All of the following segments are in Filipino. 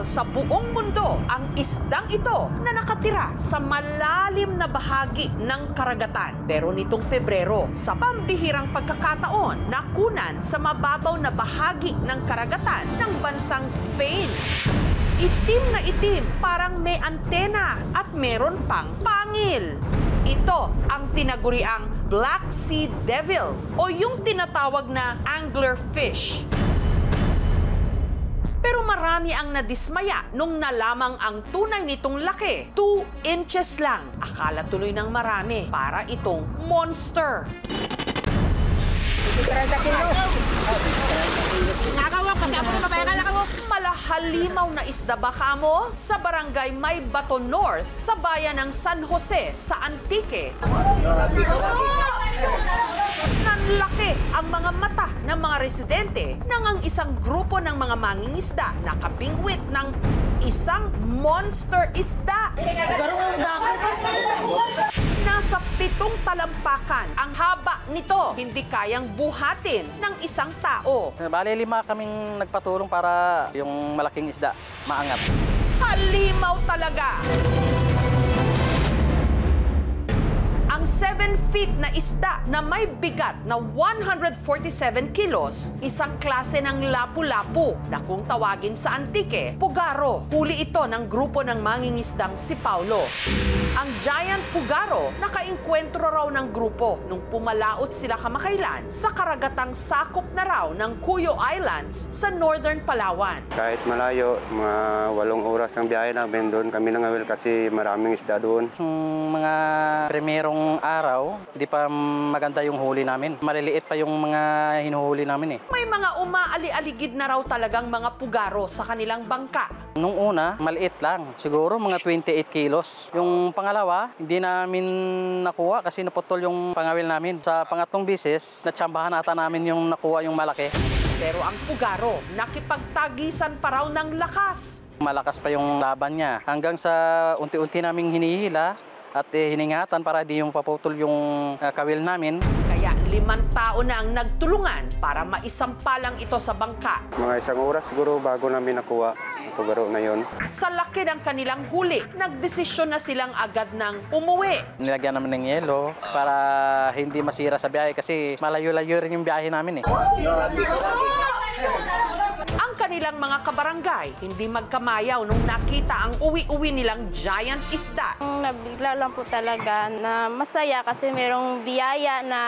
illegal sa buong mundo ang isdang ito na nakatira sa malalim na bahagi ng karagatan. Pero nitong Pebrero, sa pambihirang pagkakataon, nakunan sa mababaw na bahagi ng karagatan ng bansang Spain. Itim na itim, parang may antena at meron pang pangil. Ito ang tinaguriang Black Sea Devil o yung tinatawag na anglerfish. Pero marami ang nadismaya nung nalamang ang tunay nitong laki. 2 inches lang. Akala tuloy ng marami para itong monster. Malahalimaw na isda ba kamo? Sa barangay May Bato North, sa bayan ng San Jose, sa Antique. Nanlaki ang mga mata ng mga residente nang ang isang grupo ng mga mangingisda nakabingwit ng isang monster isda. Nasa 7 talampakan ang haba nito, hindi kayang buhatin ng isang tao. Bale, 5 kaming nagpatulong para yung malaking isda maangat. Halimaw talaga! Ang 7 feet na isda na may bigat na 147 kilos, isang klase ng lapu-lapu na kung tawagin sa Antique, pugaro. Huli ito ng grupo ng mangingisdang si Paulo. Ang giant pugaro, nakainkwentro raw ng grupo nung pumalaot sila kamakailan sa karagatang sakop na raw ng Cuyo Islands sa Northern Palawan. Kahit malayo, mga 8 oras ang biyahe namin doon. Kami nangawil kasi maraming isda doon. Yung mga primerong araw, hindi pa maganda yung huli namin. Maliliit pa yung mga hinuhuli namin eh. May mga umaali-aligid na raw talagang mga pugaro sa kanilang bangka. Nung una, maliit lang. Siguro mga 28 kilos. Yung pangalawa, hindi namin nakuha kasi naputol yung pangawil namin. Sa pangatlong bisis, natsambahan ata namin yung nakuha yung malaki. Pero ang pugaro, nakipagtagisan pa raw ng lakas. Malakas pa yung laban niya. Hanggang sa unti-unti naming hinihila at hiningatan para di yung paputol yung kawil namin. Kaya 5 tao na ang nagtulungan para maisampalang ito sa bangka. Mga 1 oras siguro bago namin nakuha ang pugaro na yun. Sa laki ng kanilang huli, nagdesisyon na silang agad ng umuwi. Nilagyan namin ng yelo para hindi masira sa biyahe kasi malayo-layo rin yung biyahe namin eh. Ang kanilang mga kabarangay hindi magkamayaw nung nakita ang uwi-uwi nilang giant isda. Nabigla lang po talaga na masaya kasi merong biyaya na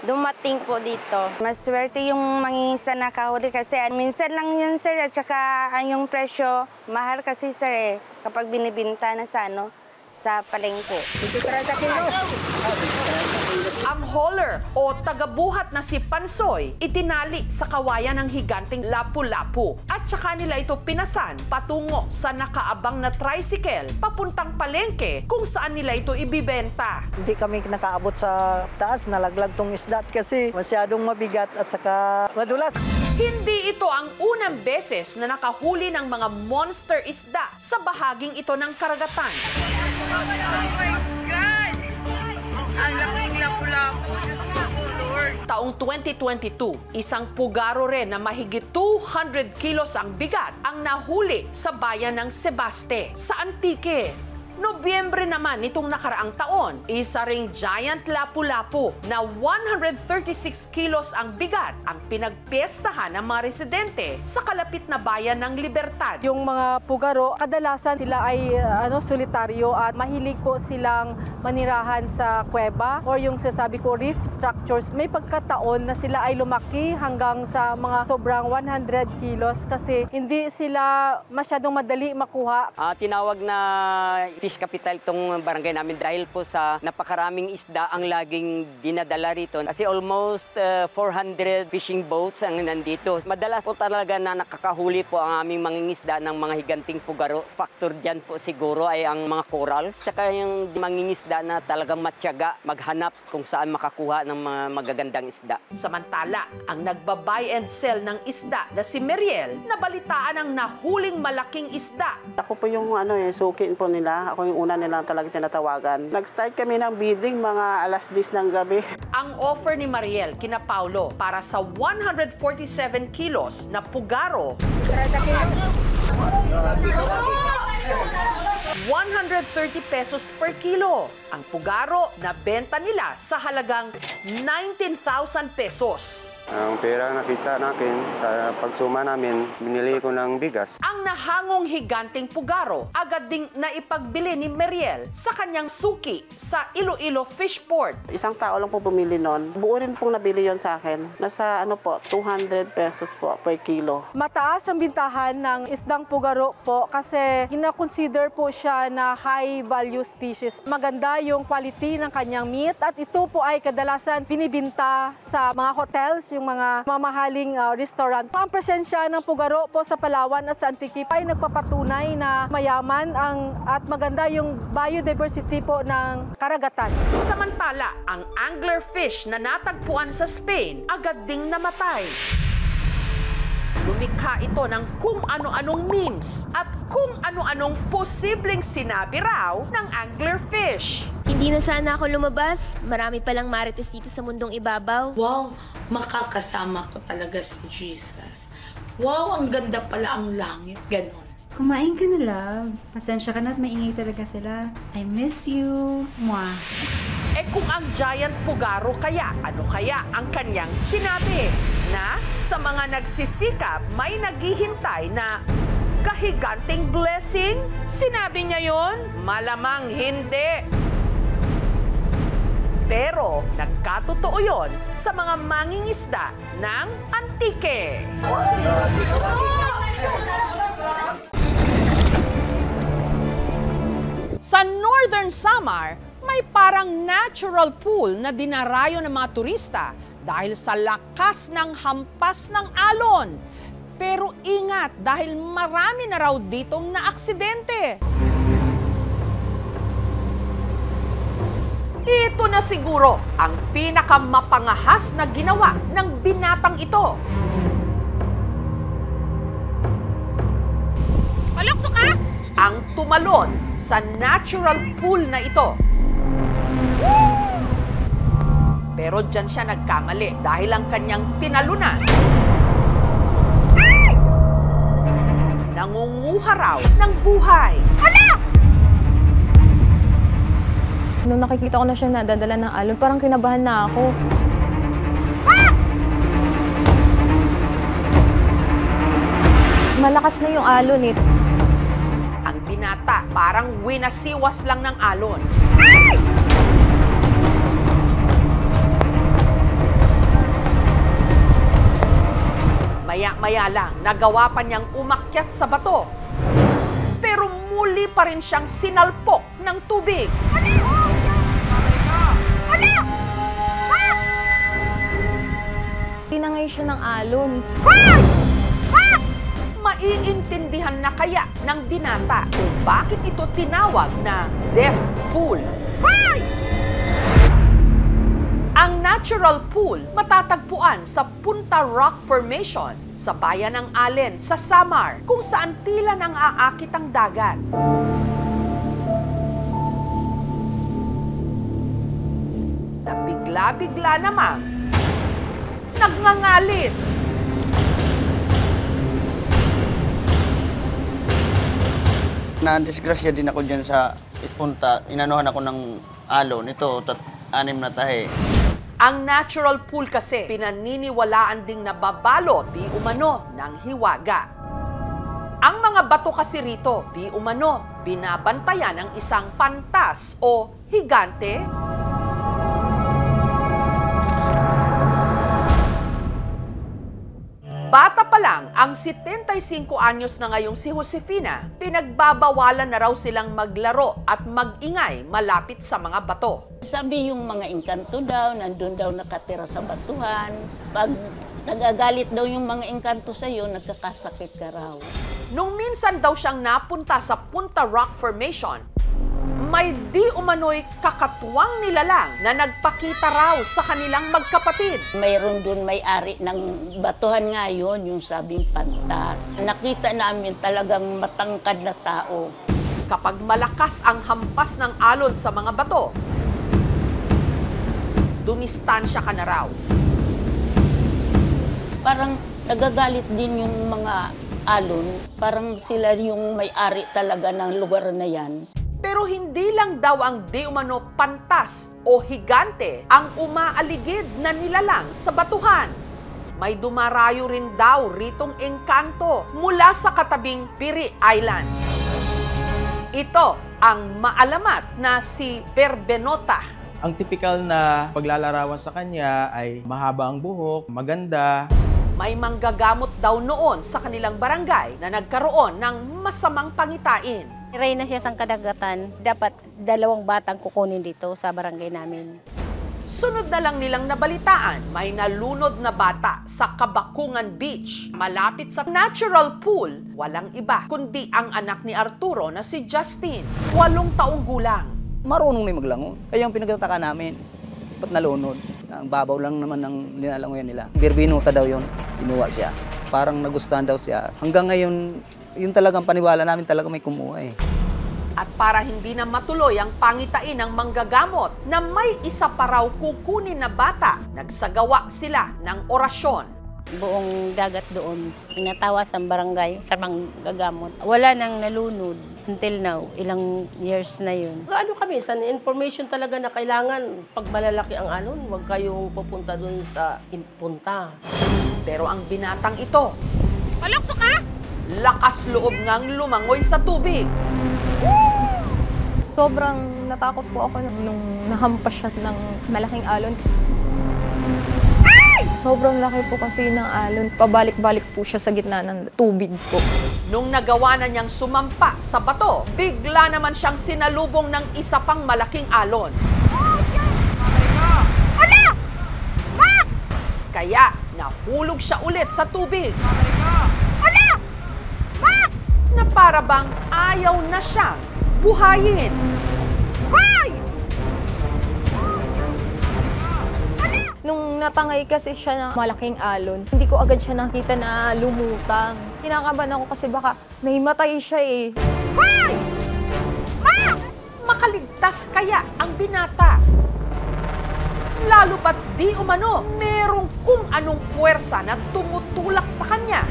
dumating po dito. Maswerte yung mangingisda na kahuli kasi minsan lang yun sir at saka yung presyo mahal kasi sir kapag binibinta na sa palengke. Ang hauler o tagabuhat na si Pansoy itinali sa kawayan ng higanting lapu-lapu at saka nila ito pinasan patungo sa nakaabang na tricycle papuntang palengke kung saan nila ito ibibenta. Hindi kami nakaabot sa taas, nalaglag tong isda kasi masyadong mabigat at saka madulas. Hindi ito ang unang beses na nakahuli ng mga monster isda sa bahaging ito ng karagatan. Oh my God! Ang laking lapu-lapu. Lord. Taong 2022, isang pugaro rin na mahigit 200 kilos ang bigat ang nahuli sa bayan ng Sebaste sa Antique. Nobyembre naman nitong nakaraang taon, isa ring giant lapu-lapu na 136 kilos ang bigat ang pinagpiestahan ng mga residente sa kalapit na bayan ng Libertad. Yung mga pugaro, kadalasan sila ay solitaryo at mahilig po silang manirahan sa kuweba or yung sasabi ko reef structures. May pagkataon na sila ay lumaki hanggang sa mga sobrang 100 kilos kasi hindi sila masyadong madali makuha. Tinawag na fish capital itong barangay namin dahil po sa napakaraming isda ang laging dinadala rito. Kasi almost 400 fishing boats ang nandito. Madalas po talaga na nakakahuli po ang aming mangingisda ng mga higanting pugaro. Factor dyan po siguro ay ang mga corals. Tsaka yung mangingisda na talagang matyaga maghanap kung saan makakuha ng mga magagandang isda. Samantala, ang nagba-buy and sell ng isda na si Meriel, nabalitaan ang nahuling malaking isda. Ako po yung sukin po nila. Ako yung una nila talaga tinatawagan. Nag-start kami ng bidding mga alas 10 ng gabi. Ang offer ni Mariel kina Paulo para sa 147 kilos na pugaro 130 pesos per kilo ang pugaro na benta nila sa halagang 19,000 pesos. Ang pera nakita natin sa pagsuma namin, binili ko ng bigas. Ang nahangong higanteng pugaro agad ding naipagbili ni Meriel sa kanyang suki sa Iloilo Fish Port. Isang tao lang po bumili nun. Buo rin pong nabili yon sa akin. Nasa 200 pesos po per kilo. Mataas ang bintahan ng isdang pugaro po kasi kina-consider po siya na high value species. Maganda yung quality ng kanyang meat at ito po ay kadalasan binibinta sa mga hotels, yung mga mamahaling restaurant. Ang presensya ng pugaro po sa Palawan at sa Antique ay nagpapatunay na mayaman at maganda yung biodiversity po ng karagatan. Samantala, ang anglerfish na natagpuan sa Spain agad ding namatay. Lumikha ito ng kung ano-anong memes at kung ano-anong posibleng sinabi raw ng anglerfish. Hindi na sana ako lumabas. Marami palang marites dito sa mundong ibabaw. Wow, makakasama ko talaga si Jesus. Wow, ang ganda pala ang langit. Ganon. Kumain ka na, love. Pasensya ka na at maingay talaga sila. I miss you. Mwah. Eh kung ang giant pugaro kaya, ano kaya ang kanyang sinabi? Na sa mga nagsisikap may naghihintay na kahiganting blessing? Sinabi niya yon? Malamang hindi. Pero nagkatotoo yon sa mga mangingisda ng Antique. Sa Northern Samar, may parang natural pool na dinarayo ng mga turista dahil sa lakas ng hampas ng alon. Pero ingat dahil marami na raw ditong naaksidente. Ito na siguro ang pinakamapangahas na ginawa ng binatang ito. Palukso ka! Ang tumalon sa natural pool na ito. Pero dyan siya nagkamali dahil ang kanyang tinalunan. Nangunguha raw ng buhay. Hala! Nung nakikita ko na siya nadadala ng alon, parang kinabahan na ako. Malakas na yung alon eh. Ang binata parang winasiwas lang ng alon. Maya-maya lang, nagawa pa niyang umakyat sa bato. Pero muli pa rin siyang sinalpok ng tubig. Tinangay siya ng alon. Maiintindihan na kaya ng binata kung bakit ito tinawag na death pool. Ang natural pool matatagpuan sa Punta Rock Formation sa bayan ng Allen sa Samar kung saan tila nang aakit ang dagat. Nabigla-bigla namang nagngangalit. Na-disgrasya din ako dyan sa Punta. Inanuhan ako ng alon. Ito, 6 na tahe. Ang natural pool kasi pinaniniwalaan ding nababalot di umano ng hiwaga. Ang mga bato kasi rito di umano binabantayan ng isang pantas o higante. Bata pa lang, ang 75 anyos na ngayong si Josefina, pinagbabawalan na raw silang maglaro at mag-ingay malapit sa mga bato. Sabi yung mga engkanto daw, nandun daw nakatira sa batuhan. Pag nagagalit daw yung mga engkanto sa'yo, nagkakasakit ka raw. Nung minsan daw siyang napunta sa Punta Rock Formation, may di umano'y kakatuwang nilalang na nagpakita raw sa kanilang magkapatid. Mayroon dun may-ari ng batuhan ngayon, yung sabing pantas. Nakita namin talagang matangkad na tao. Kapag malakas ang hampas ng alon sa mga bato, dumistansya ka na raw. Parang nagagalit din yung mga alon. Parang sila yung may-ari talaga ng lugar na yan. Pero hindi lang daw ang di umano pantas o higante ang umaaligid na nilalang sa batuhan. May dumarayo rin daw ritong engkanto mula sa katabing Piri Island. Ito ang maalamat na si Berbenota. Ang tipikal na paglalarawan sa kanya ay mahaba ang buhok, maganda. May manggagamot daw noon sa kanilang barangay na nagkaroon ng masamang pangitain. Reyna siya sang kadagatan. Dapat 2 batang kukunin dito sa barangay namin. Sunod na lang nilang nabalitaan, may nalunod na bata sa Kabakungan Beach, malapit sa natural pool. Walang iba kundi ang anak ni Arturo na si Justin, 8 taong gulang. Marunong na maglangon. Kaya yung pinagtataka namin, ba't nalunod? Ang babaw lang naman ng linalangoyan nila. Birbinuta daw yun, kinuha siya. Parang nagustuhan daw siya. Hanggang ngayon, yun talagang paniwala namin talaga may kumuha eh. At para hindi na matuloy ang pangitain ng manggagamot na may isa pa raw kukunin na bata, nagsagawa sila ng orasyon. Buong dagat doon, pinatawa sa barangay, sa manggagamot. Wala nang nalunod until now, ilang years na yun. Ano kami, sa information talaga na kailangan, pag malalaki ang alon, huwag kayong pupunta doon sa punta. Pero ang binatang ito, Palokso ka? lakas loob ngang lumangoy sa tubig. Sobrang natakot po ako nung nahampas siya ng malaking alon. Sobrang laki po kasi ng alon. Pabalik-balik po siya sa gitna ng tubig po. Nung nagawa na niyang sumampa sa bato, bigla naman siyang sinalubong ng isa pang malaking alon. Kaya nahulog siya ulit sa tubig. Na para bang ayaw na siyang buhayin. Nung natangay kasi siya na malaking alon, hindi ko agad siya nakita na lumutang. Kinakabahan ako kasi baka may matay siya eh. Makaligtas kaya ang binata? Lalo pat di umano, merong kung anong puwersa na tumutulak sa kanya.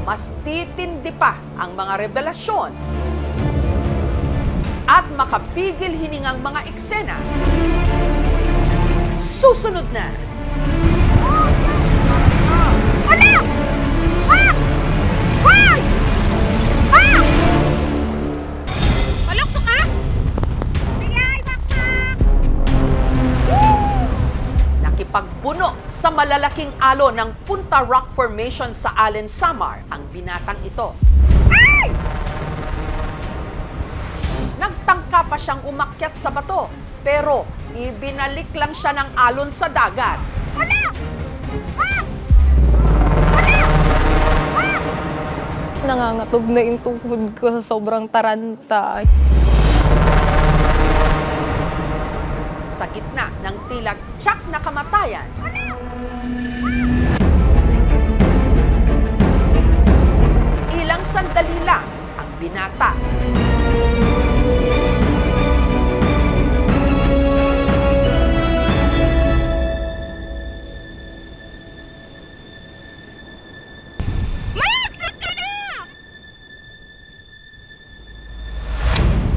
Mas titindi pa ang mga revelasyon at makapigil hiningang mga eksena. Susunod na! Palokso ka? Nakipagbuno sa malalaking alon ng Punta Rock Formation sa Allen Samar ang binatang ito. Nagtangka pa siyang umakyat sa bato, pero ibinalik lang siya ng alon sa dagat. Nangangatog na yung tuhod ko sa sobrang taranta. Sa gitna ng tila tiyak na kamatayan, ilang sandali lang ang binata.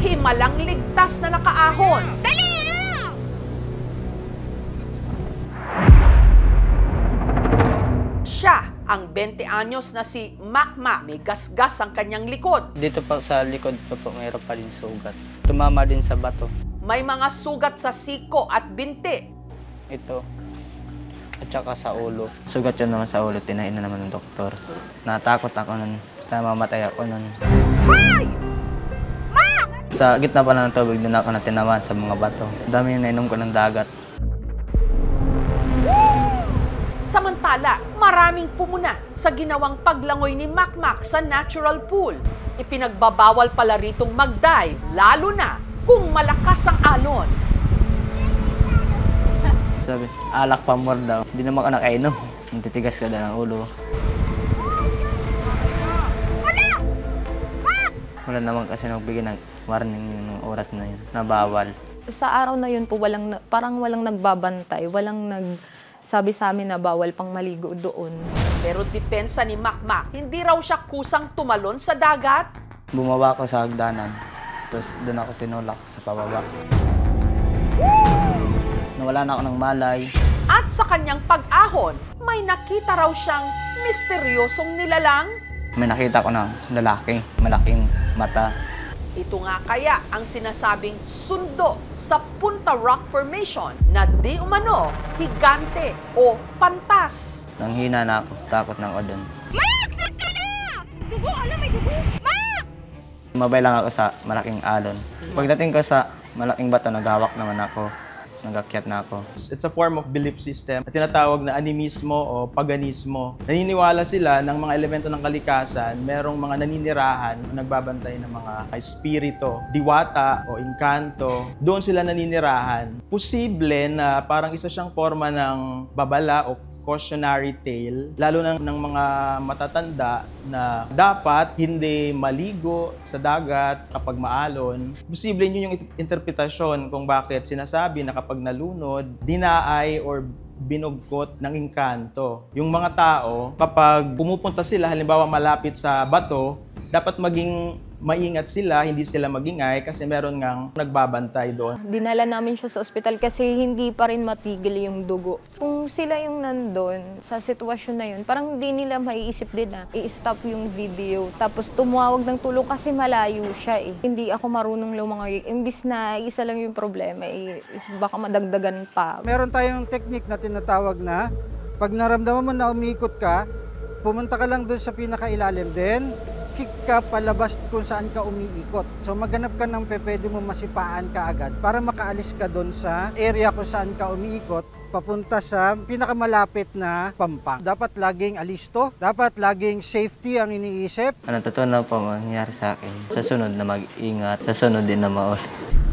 Himalang ligtas na nakaahon. Dali na! Siya ang 20 anyos na si Makma. May gasgas ang kanyang likod. Dito pa sa likod pa po, mayroon pa rin sugat. Tumama din sa bato. May mga sugat sa siko at binti. Ito. At saka sa ulo. Sugat yun naman sa ulo, tinahin na naman ng doktor. Natakot ako nun. Namamatay ako nun. Sa gitna pa ng tubig, doon ako natinaman sa mga bato. Dami yung nainom ko ng dagat. Samantala, maraming pumuna sa ginawang paglangoy ni Makmak sa natural pool. Ipinagbabawal pala ritong mag-dive, lalo na kung malakas ang alon. Sabi, alak pa more daw. Hindi naman ka nakainom. Titigas ka daw ng ulo. Wala naman kasi nagbigay ng warning yung oras na yun, na bawal. Sa araw na yun po, parang walang nagbabantay, walang nagsabi sa amin na bawal pang maligo doon. Pero depensa ni Makmak, hindi raw siya kusang tumalon sa dagat. Bumaba ako sa hagdanan, tapos doon ako tinulak sa pababa. Nawala na ako ng malay. At sa kanyang pag-ahon, may nakita raw siyang misteryosong nilalang. May nakita ko ng lalaki, malaking mata. Ito nga kaya ang sinasabing sundo sa Punta Rock Formation na di umano higante o pantas. Nanghina na ako, takot na ako doon. Mak! Saan ka na? Dugo! Alam, may dugo! Mak! Mabay lang ako sa malaking alon. Pagdating ko sa malaking bato, naghawak naman ako. Nagakyat na ako. It's a form of belief system na tinatawag na animismo o paganismo. Naniniwala sila ng mga elemento ng kalikasan, merong mga naninirahan o nagbabantay ng mga espiritu, diwata o inkanto. Doon sila naninirahan. Posible na parang isa siyang forma ng babala o cautionary tale, lalo ng mga matatanda na dapat hindi maligo sa dagat kapag maalon. Posible yun yung interpretasyon kung bakit sinasabi na kapag nalunod, dinaay or binugkot ng engkanto. Yung mga tao, kapag pumupunta sila, halimbawa malapit sa bato, dapat maging maingat sila, hindi sila magingay kasi meron ngang nagbabantay doon. Dinala namin siya sa ospital kasi hindi pa rin matigil yung dugo. Kung sila yung nandun sa sitwasyon na yun, parang hindi nila maiisip din na i-stop yung video. Tapos tumawag ng tulong kasi malayo siya eh. Hindi ako marunong lumangoy. Imbis na isa lang yung problema, baka madagdagan pa. Meron tayong technique na tinatawag na pag naramdaman mo na umiikot ka, pumunta ka lang doon sa pinakailalim din. Kick ka palabas kung saan ka umiikot. So maghanap ka ng pwede mo masipaan ka agad para makaalis ka doon sa area kung saan ka umiikot papunta sa pinakamalapit na pampang. Dapat laging alisto, dapat laging safety ang iniisip. Ano totoo na po mangyayari sa akin? Sa sunod na mag-ingat, sa sunod din na maulit.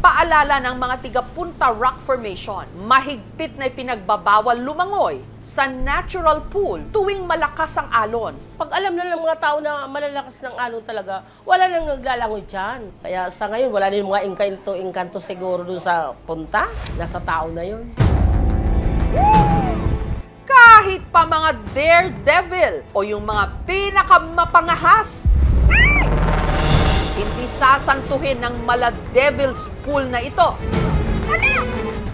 Paalala ng mga tiga Punta Rock Formation, mahigpit na ipinagbabawal lumangoy sa natural pool tuwing malakas ang alon. Pag alam na ng mga tao na malalakas ng alon talaga, wala nang naglalangoy dyan. Kaya sa ngayon, wala na yung mga engkanto siguro dun sa punta. Nasa tao na yun. Kahit pa mga daredevil o yung mga pinakamapangahas, hindi sasantuhin ng mala devil's pool na ito.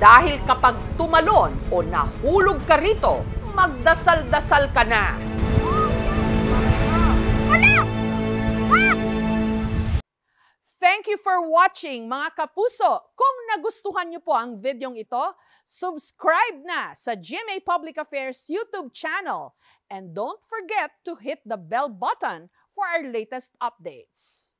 Dahil kapag tumalon o nahulog ka rito, magdasal-dasal ka na. Thank you for watching mga kapuso. Kung nagustuhan niyo po ang videong ito, subscribe na sa GMA Public Affairs YouTube channel. And don't forget to hit the bell button for our latest updates.